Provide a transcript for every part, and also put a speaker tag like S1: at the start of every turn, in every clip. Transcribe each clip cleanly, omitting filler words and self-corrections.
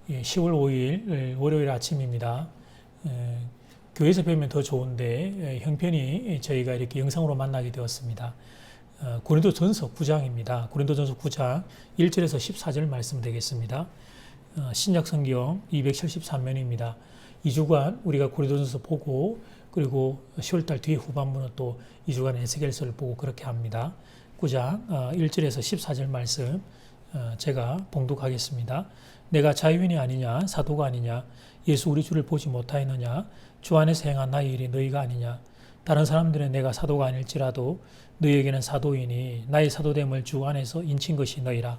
S1: 10월 5일 월요일 아침입니다. 교회에서 뵈면 더 좋은데 형편이 저희가 이렇게 영상으로 만나게 되었습니다. 고린도전서 9장입니다. 고린도전서 9장 1절에서 14절 말씀 되겠습니다. 신약 성경 273면입니다. 2주간 우리가 고린도전서 보고 그리고 10월달 뒤에 후반부는 또 2주간 에스겔서를 보고 그렇게 합니다. 9장 1절에서 14절 말씀 제가 봉독하겠습니다. 내가 자유인이 아니냐 사도가 아니냐 예수 우리 주를 보지 못하였느냐 주 안에서 행한 나의 일이 너희가 아니냐 다른 사람들은 내가 사도가 아닐지라도 너희에게는 사도이니 나의 사도됨을 주 안에서 인친 것이 너희라.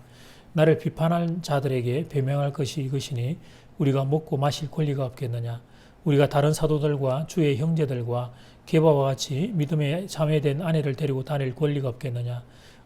S1: 나를 비판할 자들에게 배명할 것이 이것이니 우리가 먹고 마실 권리가 없겠느냐. 우리가 다른 사도들과 주의 형제들과 게바와 같이 믿음에 참여된 아내를 데리고 다닐 권리가 없겠느냐.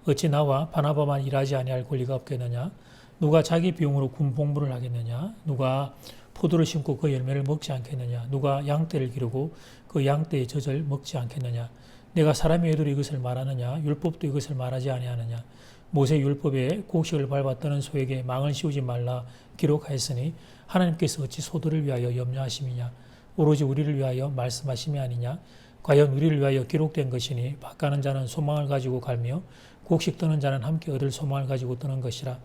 S1: 어찌 나와 바나바만 일하지 아니할 권리가 없겠느냐. 누가 자기 비용으로 군복무를 하겠느냐. 누가 포도를 심고 그 열매를 먹지 않겠느냐. 누가 양떼를 기르고 그 양떼의 젖을 먹지 않겠느냐. 내가 사람의 애들이 이것을 말하느냐. 율법도 이것을 말하지 아니하느냐. 모세 율법에 곡식을 밟아 떠는 소에게 망을 씌우지 말라 기록하였으니 하나님께서 어찌 소들을 위하여 염려하심이냐. 오로지 우리를 위하여 말씀하심이 아니냐. 과연 우리를 위하여 기록된 것이니 밭가는 자는 소망을 가지고 갈며 곡식 떠는 자는 함께 얻을 소망을 가지고 떠는 것이라.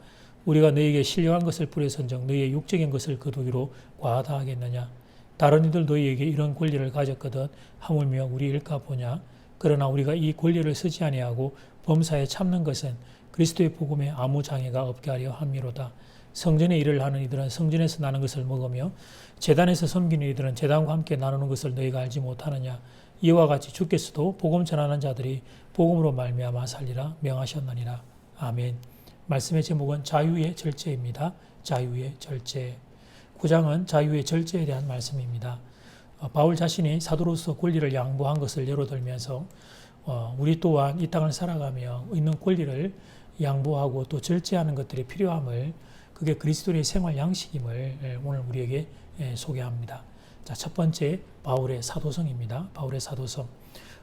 S1: 우리가 너희에게 신령한 것을 뿌려선정 너희의 육적인 것을 거두기로 과하다 하겠느냐. 다른 이들 너희에게 이런 권리를 가졌거든 하물며 우리 일까 보냐. 그러나 우리가 이 권리를 쓰지 아니하고 범사에 참는 것은 그리스도의 복음에 아무 장애가 없게 하려 함이로다. 성전의 일을 하는 이들은 성전에서 나는 것을 먹으며 제단에서 섬기는 이들은 제단과 함께 나누는 것을 너희가 알지 못하느냐. 이와 같이 주께서도 복음 전하는 자들이 복음으로 말미암아 살리라 명하셨느니라. 아멘. 말씀의 제목은 자유의 절제입니다. 자유의 절제. 9장은 자유의 절제에 대한 말씀입니다. 바울 자신이 사도로서 권리를 양보한 것을 예로들면서 우리 또한 이 땅을 살아가며 있는 권리를 양보하고 또 절제하는 것들이 필요함을 그게 그리스도의 생활 양식임을 오늘 우리에게 소개합니다. 자, 첫 번째 바울의 사도성입니다. 바울의 사도성.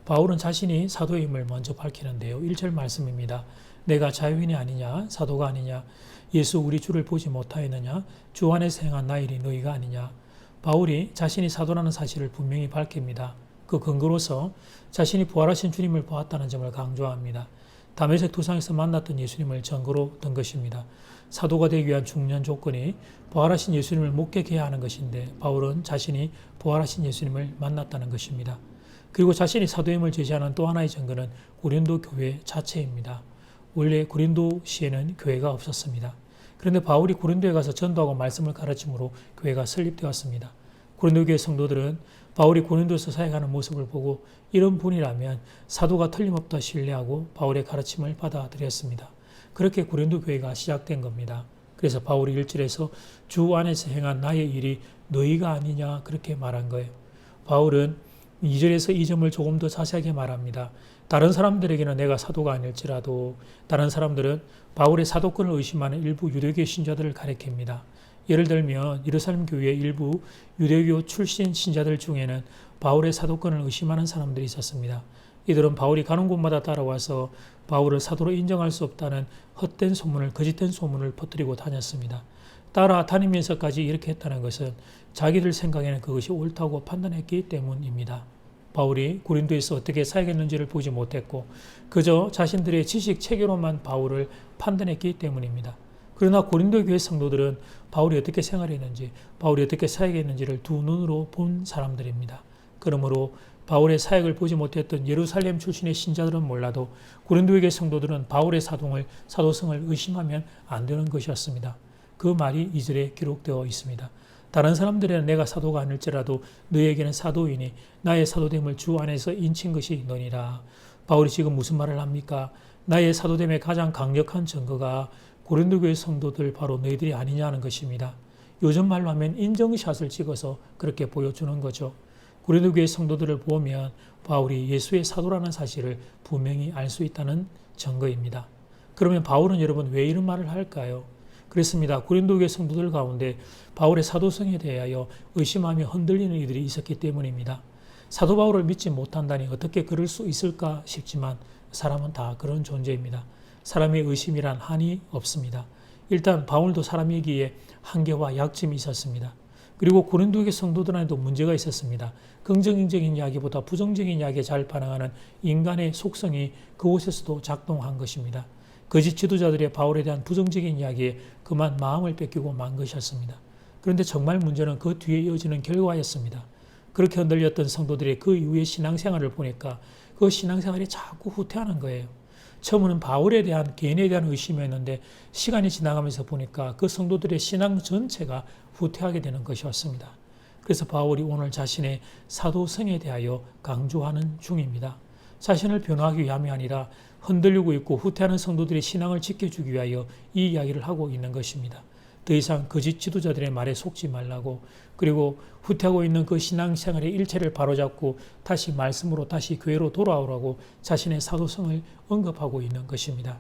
S1: 바울은 자신이 사도임을 먼저 밝히는데요. 1절 말씀입니다. 내가 자유인이 아니냐 사도가 아니냐 예수 우리 주를 보지 못하였느냐 주 안에서 행한 나의 일이 너희가 아니냐. 바울이 자신이 사도라는 사실을 분명히 밝힙니다. 그 근거로서 자신이 부활하신 주님을 보았다는 점을 강조합니다. 다메섹 도상에서 만났던 예수님을 증거로 든 것입니다. 사도가 되기 위한 중요한 조건이 부활하신 예수님을 목격해야 하는 것인데 바울은 자신이 부활하신 예수님을 만났다는 것입니다. 그리고 자신이 사도임을 제시하는 또 하나의 증거는 고린도 교회 자체입니다. 원래 고린도시에는 교회가 없었습니다. 그런데 바울이 고린도에 가서 전도하고 말씀을 가르침으로 교회가 설립되었습니다. 고린도 교회 성도들은 바울이 고린도에서 사역하는 모습을 보고 이런 분이라면 사도가 틀림없다 신뢰하고 바울의 가르침을 받아들였습니다. 그렇게 고린도 교회가 시작된 겁니다. 그래서 바울이 1절에서 주 안에서 행한 나의 일이 너희가 아니냐 그렇게 말한 거예요. 바울은 2절에서 이 점을 조금 더 자세하게 말합니다. 다른 사람들에게는 내가 사도가 아닐지라도 다른 사람들은 바울의 사도권을 의심하는 일부 유대교 신자들을 가리킵니다. 예를 들면 예루살렘 교회의 일부 유대교 출신 신자들 중에는 바울의 사도권을 의심하는 사람들이 있었습니다. 이들은 바울이 가는 곳마다 따라와서 바울을 사도로 인정할 수 없다는 헛된 소문을 거짓된 소문을 퍼뜨리고 다녔습니다. 따라다니면서까지 이렇게 했다는 것은 자기들 생각에는 그것이 옳다고 판단했기 때문입니다. 바울이 고린도에서 어떻게 사역했는지를 보지 못했고 그저 자신들의 지식 체계로만 바울을 판단했기 때문입니다. 그러나 고린도 교회 성도들은 바울이 어떻게 생활했는지 바울이 어떻게 사역했는지를 두 눈으로 본 사람들입니다. 그러므로 바울의 사역을 보지 못했던 예루살렘 출신의 신자들은 몰라도 고린도 교회 성도들은 바울의 사도성을 의심하면 안 되는 것이었습니다. 그 말이 2절에 기록되어 있습니다. 다른 사람들에는 내가 사도가 아닐지라도 너희에게는 사도이니 나의 사도됨을 주 안에서 인친 것이 너니라. 바울이 지금 무슨 말을 합니까? 나의 사도됨의 가장 강력한 증거가 고린도 교회 성도들 바로 너희들이 아니냐는 것입니다. 요즘 말로 하면 인정샷을 찍어서 그렇게 보여주는 거죠. 고린도 교회 성도들을 보면 바울이 예수의 사도라는 사실을 분명히 알 수 있다는 증거입니다. 그러면 바울은 여러분 왜 이런 말을 할까요? 그렇습니다. 고린도 교회 성도들 가운데 바울의 사도성에 대하여 의심하며 흔들리는 이들이 있었기 때문입니다. 사도 바울을 믿지 못한다니 어떻게 그럴 수 있을까 싶지만 사람은 다 그런 존재입니다. 사람의 의심이란 한이 없습니다. 일단 바울도 사람이기에 한계와 약점이 있었습니다. 그리고 고린도의 성도들한테도 문제가 있었습니다. 긍정적인 이야기보다 부정적인 이야기에 잘 반응하는 인간의 속성이 그곳에서도 작동한 것입니다. 거짓 지도자들의 바울에 대한 부정적인 이야기에 그만 마음을 뺏기고 만 것이었습니다. 그런데 정말 문제는 그 뒤에 이어지는 결과였습니다. 그렇게 흔들렸던 성도들의 그 이후의 신앙생활을 보니까 그 신앙생활이 자꾸 후퇴하는 거예요. 처음에는 바울에 대한 개인에 대한 의심이었는데 시간이 지나가면서 보니까 그 성도들의 신앙 전체가 후퇴하게 되는 것이었습니다. 그래서 바울이 오늘 자신의 사도성에 대하여 강조하는 중입니다. 자신을 변호하기 위함이 아니라 흔들리고 있고 후퇴하는 성도들의 신앙을 지켜주기 위하여 이 이야기를 하고 있는 것입니다. 더 이상 거짓 지도자들의 말에 속지 말라고, 그리고 후퇴하고 있는 그 신앙생활의 일체를 바로잡고 다시 말씀으로 다시 교회로 돌아오라고 자신의 사도성을 언급하고 있는 것입니다.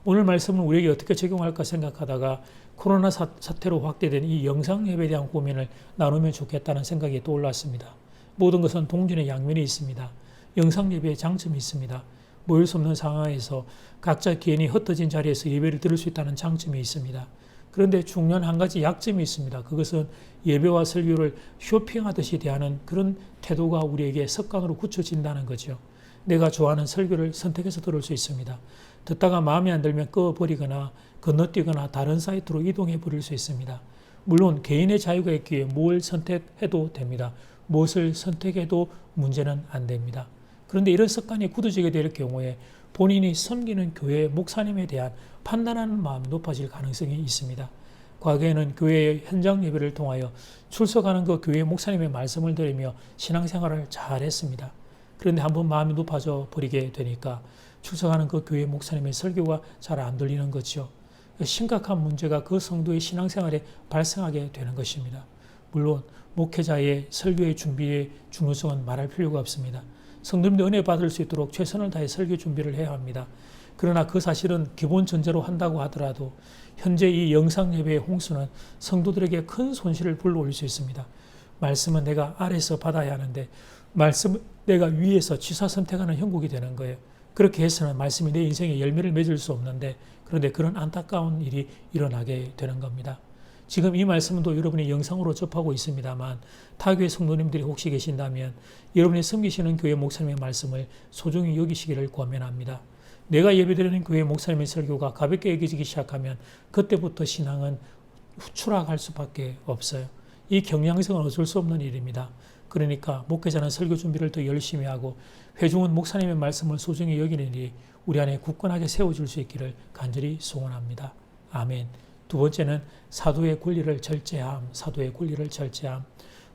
S1: 오늘 말씀은 우리에게 어떻게 적용할까 생각하다가 코로나 사태로 확대된 이 영상 예배에 대한 고민을 나누면 좋겠다는 생각이 떠올랐습니다. 모든 것은 동전의 양면이 있습니다. 영상 예배의 장점이 있습니다. 모일 수 없는 상황에서 각자 개인이 흩어진 자리에서 예배를 들을 수 있다는 장점이 있습니다. 그런데 중요한 한 가지 약점이 있습니다. 그것은 예배와 설교를 쇼핑하듯이 대하는 그런 태도가 우리에게 습관으로 굳혀진다는 거죠. 내가 좋아하는 설교를 선택해서 들을 수 있습니다. 듣다가 마음에 안 들면 꺼버리거나 건너뛰거나 다른 사이트로 이동해 버릴 수 있습니다. 물론 개인의 자유가 있기에 뭘 선택해도 됩니다. 무엇을 선택해도 문제는 안 됩니다. 그런데 이런 습관이 굳어지게 될 경우에 본인이 섬기는 교회 목사님에 대한 판단하는 마음이 높아질 가능성이 있습니다. 과거에는 교회의 현장 예배를 통하여 출석하는 그 교회 목사님의 말씀을 들으며 신앙생활을 잘했습니다. 그런데 한번 마음이 높아져 버리게 되니까 출석하는 그 교회 목사님의 설교가 잘 안 들리는 거죠. 심각한 문제가 그 성도의 신앙생활에 발생하게 되는 것입니다. 물론 목회자의 설교의 준비의 중요성은 말할 필요가 없습니다. 성도님들 은혜 받을 수 있도록 최선을 다해 설교 준비를 해야 합니다. 그러나 그 사실은 기본 전제로 한다고 하더라도 현재 이 영상 예배의 홍수는 성도들에게 큰 손실을 불러올릴 수 있습니다. 말씀은 내가 아래에서 받아야 하는데 말씀은 내가 위에서 취사 선택하는 형국이 되는 거예요. 그렇게 해서는 말씀이 내 인생에 열매를 맺을 수 없는데, 그런데 그런 안타까운 일이 일어나게 되는 겁니다. 지금 이 말씀도 여러분이 영상으로 접하고 있습니다만 타교회 성도님들이 혹시 계신다면 여러분이 섬기시는 교회 목사님의 말씀을 소중히 여기시기를 권면합니다. 내가 예배드리는 교회 목사님의 설교가 가볍게 여겨지기 시작하면 그때부터 신앙은 추락할 수밖에 없어요. 이 경향성은 어쩔 수 없는 일입니다. 그러니까 목회자는 설교 준비를 더 열심히 하고 회중은 목사님의 말씀을 소중히 여기는 일이 우리 안에 굳건하게 세워질 수 있기를 간절히 소원합니다. 아멘. 두 번째는 사도의 권리를 절제함. 사도의 권리를 절제함.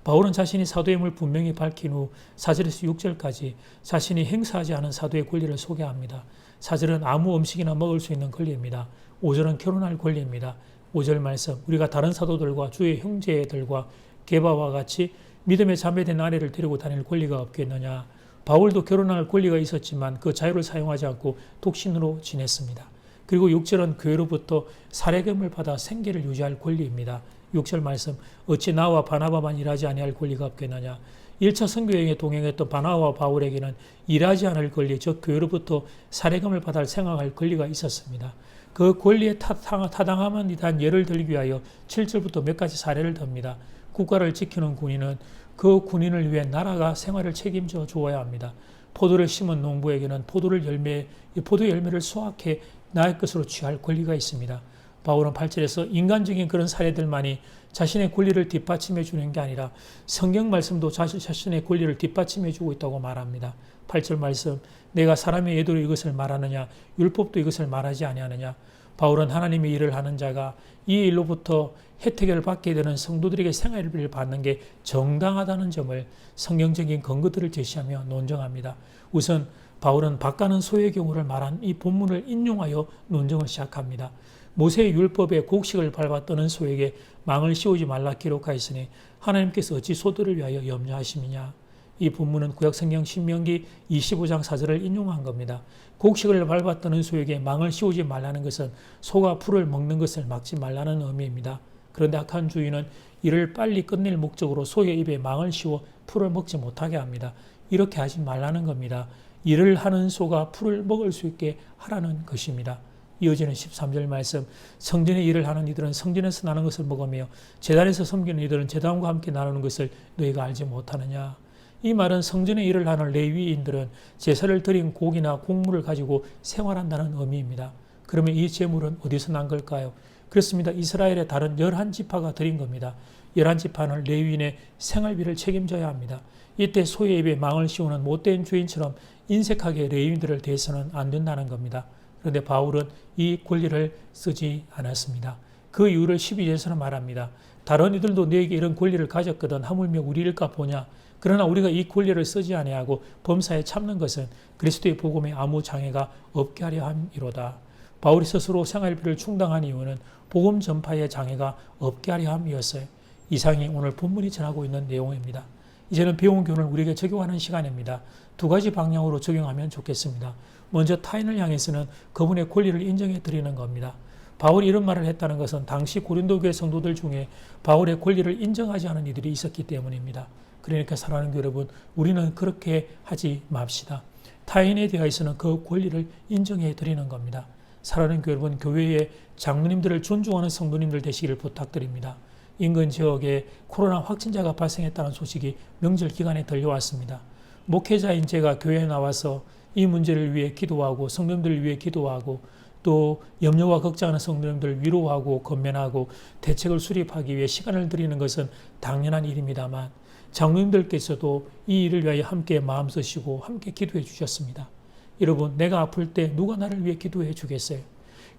S1: 바울은 자신이 사도임을 분명히 밝힌 후 4절에서 6절까지 자신이 행사하지 않은 사도의 권리를 소개합니다. 4절은 아무 음식이나 먹을 수 있는 권리입니다. 5절은 결혼할 권리입니다. 5절 말씀, 우리가 다른 사도들과 주의 형제들과 게바와 같이 믿음에 자매된 아내를 데리고 다닐 권리가 없겠느냐. 바울도 결혼할 권리가 있었지만 그 자유를 사용하지 않고 독신으로 지냈습니다. 그리고 6절은 교회로부터 사례금을 받아 생계를 유지할 권리입니다. 6절 말씀, 어찌 나와 바나바만 일하지 아니할 권리가 없겠느냐. 1차 선교여행에 동행했던 바나바와 바울에게는 일하지 않을 권리, 즉 교회로부터 사례금을 받아 생활할 권리가 있었습니다. 그 권리에 타당함에 대한 예를 들기 위하여 7절부터 몇 가지 사례를 듭니다. 국가를 지키는 군인은 그 군인을 위해 나라가 생활을 책임져 주어야 합니다. 포도를 심은 농부에게는 포도 열매를 수확해 나의 것으로 취할 권리가 있습니다. 바울은 8절에서 인간적인 그런 사례들만이 자신의 권리를 뒷받침해 주는 게 아니라 성경 말씀도 자신의 권리를 뒷받침해 주고 있다고 말합니다. 8절 말씀, 내가 사람의 예도로 이것을 말하느냐, 율법도 이것을 말하지 아니하느냐. 바울은 하나님의 일을 하는 자가 이 일로부터 혜택을 받게 되는 성도들에게 생활비를 받는 게 정당하다는 점을 성경적인 근거들을 제시하며 논정합니다. 우선 바울은 밭가는 소의 경우를 말한 이 본문을 인용하여 논정을 시작합니다. 모세의 율법에 곡식을 밟아 떠는 소에게 망을 씌우지 말라 기록하였으니 하나님께서 어찌 소들을 위하여 염려하심이냐. 이 본문은 구약성경 신명기 25장 4절을 인용한 겁니다. 곡식을 밟아 떠는 소에게 망을 씌우지 말라는 것은 소가 풀을 먹는 것을 막지 말라는 의미입니다. 그런데 악한 주인은 이를 빨리 끝낼 목적으로 소의 입에 망을 씌워 풀을 먹지 못하게 합니다. 이렇게 하지 말라는 겁니다. 일을 하는 소가 풀을 먹을 수 있게 하라는 것입니다. 이어지는 13절 말씀, 성전의 일을 하는 이들은 성전에서 나는 것을 먹으며 제단에서 섬기는 이들은 제단과 함께 나누는 것을 너희가 알지 못하느냐. 이 말은 성전의 일을 하는 레위인들은 제사를 드린 고기나 곡물을 가지고 생활한다는 의미입니다. 그러면 이 제물은 어디서 난 걸까요? 그렇습니다. 이스라엘의 다른 11지파가 드린 겁니다. 11지파는 레위인의 생활비를 책임져야 합니다. 이때 소의 입에 망을 씌우는 못된 주인처럼 인색하게 레위인들을 대해서는 안 된다는 겁니다. 그런데 바울은 이 권리를 쓰지 않았습니다. 그 이유를 12절에서는 말합니다. 다른 이들도 너에게 이런 권리를 가졌거든 하물며 우리일까 보냐. 그러나 우리가 이 권리를 쓰지 아니하고 범사에 참는 것은 그리스도의 복음에 아무 장애가 없게 하려 함이로다. 바울이 스스로 생활비를 충당한 이유는 복음 전파에 장애가 없게 하려 함이었어요. 이상이 오늘 본문이 전하고 있는 내용입니다. 이제는 배운 교훈을 우리에게 적용하는 시간입니다. 두 가지 방향으로 적용하면 좋겠습니다. 먼저 타인을 향해서는 그분의 권리를 인정해 드리는 겁니다. 바울이 이런 말을 했다는 것은 당시 고린도 교회 성도들 중에 바울의 권리를 인정하지 않은 이들이 있었기 때문입니다. 그러니까 사랑하는 교회 여러분, 우리는 그렇게 하지 맙시다. 타인에 대해서는 그 권리를 인정해 드리는 겁니다. 사랑하는 교회 여러분, 교회의 장로님들을 존중하는 성도님들 되시기를 부탁드립니다. 인근 지역에 코로나 확진자가 발생했다는 소식이 명절 기간에 들려왔습니다. 목회자인 제가 교회에 나와서 이 문제를 위해 기도하고 성도님들을 위해 기도하고 또 염려와 걱정하는 성도님들을 위로하고 건면하고 대책을 수립하기 위해 시간을 드리는 것은 당연한 일입니다만 장로님들께서도 이 일을 위하여 함께 마음 쓰시고 함께 기도해 주셨습니다. 여러분, 내가 아플 때 누가 나를 위해 기도해 주겠어요?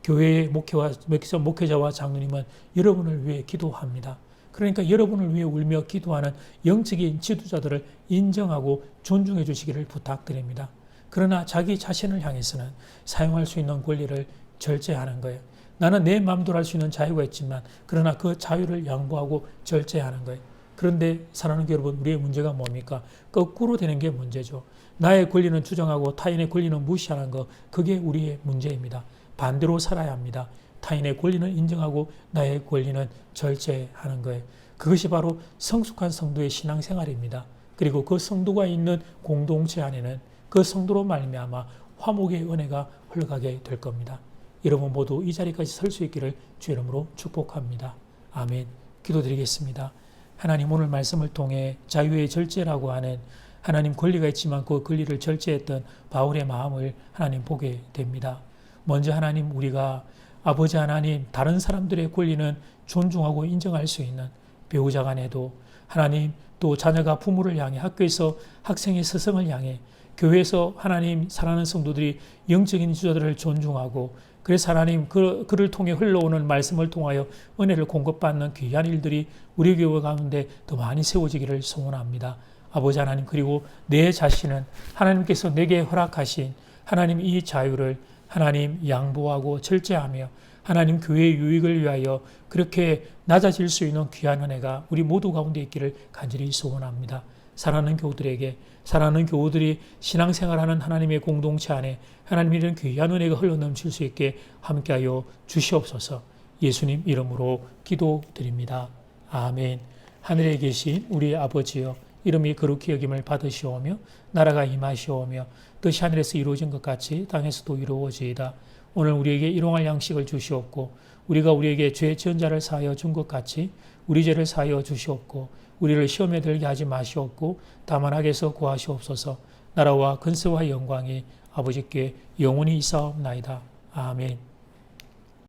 S1: 교회의 목회자와 장로님은 여러분을 위해 기도합니다. 그러니까 여러분을 위해 울며 기도하는 영적인 지도자들을 인정하고 존중해 주시기를 부탁드립니다. 그러나 자기 자신을 향해서는 사용할 수 있는 권리를 절제하는 거예요. 나는 내 마음대로 할 수 있는 자유가 있지만 그러나 그 자유를 양보하고 절제하는 거예요. 그런데 사랑하는 여러분, 우리의 문제가 뭡니까? 거꾸로 되는 게 문제죠. 나의 권리는 주장하고 타인의 권리는 무시하는 거, 그게 우리의 문제입니다. 반대로 살아야 합니다. 타인의 권리는 인정하고 나의 권리는 절제하는 거예요. 그것이 바로 성숙한 성도의 신앙생활입니다. 그리고 그 성도가 있는 공동체 안에는 그 성도로 말미암아 화목의 은혜가 흘러가게 될 겁니다. 여러분 모두 이 자리까지 설 수 있기를 주 이름으로 축복합니다. 아멘. 기도드리겠습니다. 하나님, 오늘 말씀을 통해 자유의 절제라고 하는 하나님 권리가 있지만 그 권리를 절제했던 바울의 마음을 하나님 보게 됩니다. 먼저 하나님, 우리가 아버지 하나님, 다른 사람들의 권리는 존중하고 인정할 수 있는 배우자 간에도 하나님, 또 자녀가 부모를 향해, 학교에서 학생의 스승을 향해, 교회에서 하나님 사랑하는 성도들이 영적인 지도자들을 존중하고, 그래서 하나님 그를 통해 흘러오는 말씀을 통하여 은혜를 공급받는 귀한 일들이 우리 교회 가운데 더 많이 세워지기를 소원합니다. 아버지 하나님, 그리고 내 자신은 하나님께서 내게 허락하신 하나님 이 자유를 하나님 양보하고 절제하며 하나님 교회의 유익을 위하여 그렇게 낮아질 수 있는 귀한 은혜가 우리 모두 가운데 있기를 간절히 소원합니다. 사랑하는 교우들에게, 사랑하는 교우들이 신앙생활하는 하나님의 공동체 안에 하나님의 이런 귀한 은혜가 흘러넘칠 수 있게 함께하여 주시옵소서. 예수님 이름으로 기도드립니다. 아멘. 하늘에 계신 우리 아버지여, 이름이 거룩히 여김을 받으시오며 나라가 임하시오며 뜻이 하늘에서 이루어진 것 같이 땅에서도 이루어지이다. 오늘 우리에게 일용할 양식을 주시옵고 우리가 우리에게 죄 지은 자를 사하여 준 것 같이 우리 죄를 사하여 주시옵고 우리를 시험에 들게 하지 마시옵고 다만 악에서 구하시옵소서. 나라와 근세와 영광이 아버지께 영원히 있사옵나이다. 아멘.